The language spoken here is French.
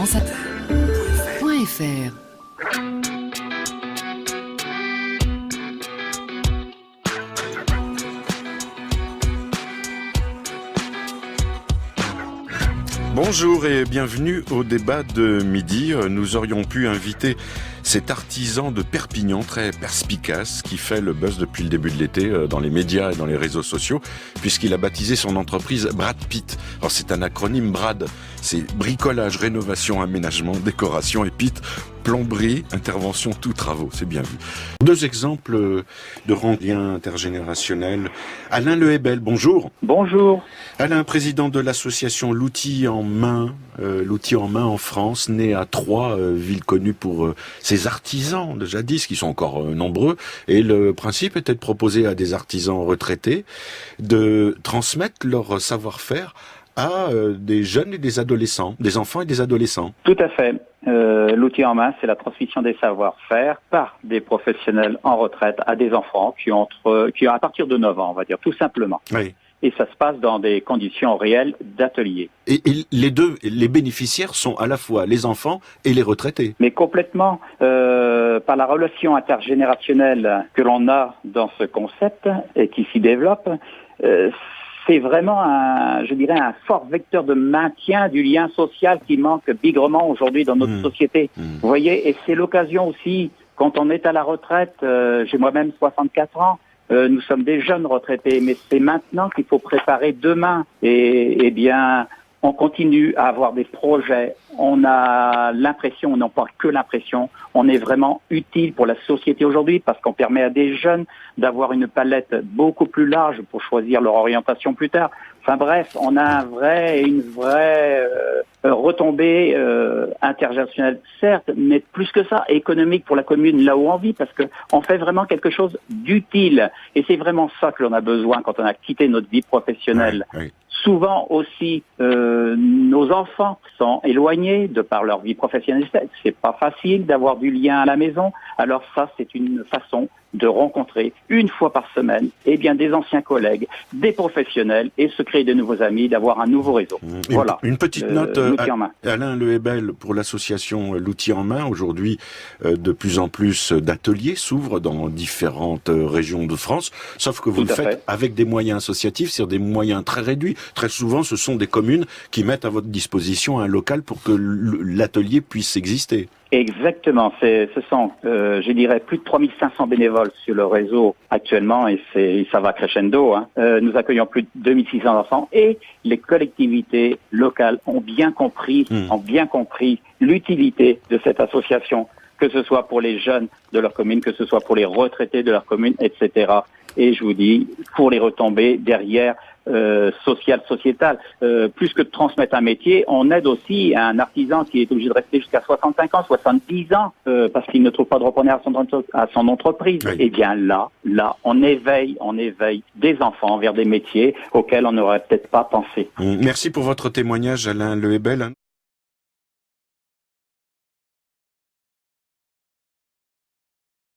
franceinter.fr. Bonjour et bienvenue au débat de midi. Nous aurions pu inviter cet artisan de Perpignan très perspicace qui fait le buzz depuis le début de l'été dans les médias et dans les réseaux sociaux puisqu'il a baptisé son entreprise Brad Pitt. Alors c'est un acronyme BRAD, c'est bricolage, rénovation, aménagement, décoration et Pitt, plomberie, intervention, tous travaux, c'est bien vu. Deux exemples de lien intergénérationnel. Alain Lehebel, bonjour. Bonjour. Alain, président de l'association L'Outil en main en France, né à Troyes, ville connue pour ses artisans de jadis, qui sont encore nombreux. Et le principe était de proposer à des artisans retraités de transmettre leur savoir-faire à des jeunes et des adolescents, des enfants et des adolescents. Tout à fait. L'outil en main, c'est la transmission des savoir-faire par des professionnels en retraite à des enfants qui ont à partir de 9 ans, on va dire, tout simplement. Oui. Et ça se passe dans des conditions réelles d'atelier. Et les bénéficiaires sont à la fois les enfants et les retraités. Mais complètement, par la relation intergénérationnelle que l'on a dans ce concept et qui s'y développe, c'est vraiment un fort vecteur de maintien du lien social qui manque bigrement aujourd'hui dans notre société. Vous voyez, et c'est l'occasion aussi, quand on est à la retraite, j'ai moi-même 64 ans, nous sommes des jeunes retraités, mais c'est maintenant qu'il faut préparer demain. Et bien, on continue à avoir des projets. On a l'impression, non pas que l'impression, on est vraiment utile pour la société aujourd'hui parce qu'on permet à des jeunes d'avoir une palette beaucoup plus large pour choisir leur orientation plus tard. Enfin bref, on a une vraie retombée intergénérationnelle, certes, mais plus que ça, économique pour la commune là où on vit, parce que on fait vraiment quelque chose d'utile. Et c'est vraiment ça que l'on a besoin quand on a quitté notre vie professionnelle. Oui. Souvent aussi, nos enfants sont éloignés de par leur vie professionnelle. C'est pas facile d'avoir du lien à la maison. Alors ça, c'est une façon de rencontrer une fois par semaine, des anciens collègues, des professionnels et se créer de nouveaux amis, d'avoir un nouveau réseau. Voilà. Une petite note, Alain Lehebel, pour l'association L'Outil en main. Aujourd'hui, de plus en plus d'ateliers s'ouvrent dans différentes régions de France, sauf que vous le faites avec des moyens associatifs, c'est-à-dire des moyens très réduits. Très souvent, ce sont des communes qui mettent à votre disposition un local pour que l'atelier puisse exister. Exactement. Ce sont, je dirais, plus de 3500 bénévoles sur le réseau actuellement et ça va crescendo. Nous accueillons plus de 2600 enfants et les collectivités locales ont bien compris l'utilité de cette association, que ce soit pour les jeunes de leur commune, que ce soit pour les retraités de leur commune, etc. Et je vous dis, pour les retombées derrière, sociétale. Plus que de transmettre un métier, on aide aussi un artisan qui est obligé de rester jusqu'à 65 ans, 70 ans, parce qu'il ne trouve pas de repreneur à son entreprise. Oui. Et bien là, on éveille des enfants vers des métiers auxquels on n'aurait peut-être pas pensé. Merci pour votre témoignage, Alain Lehebel.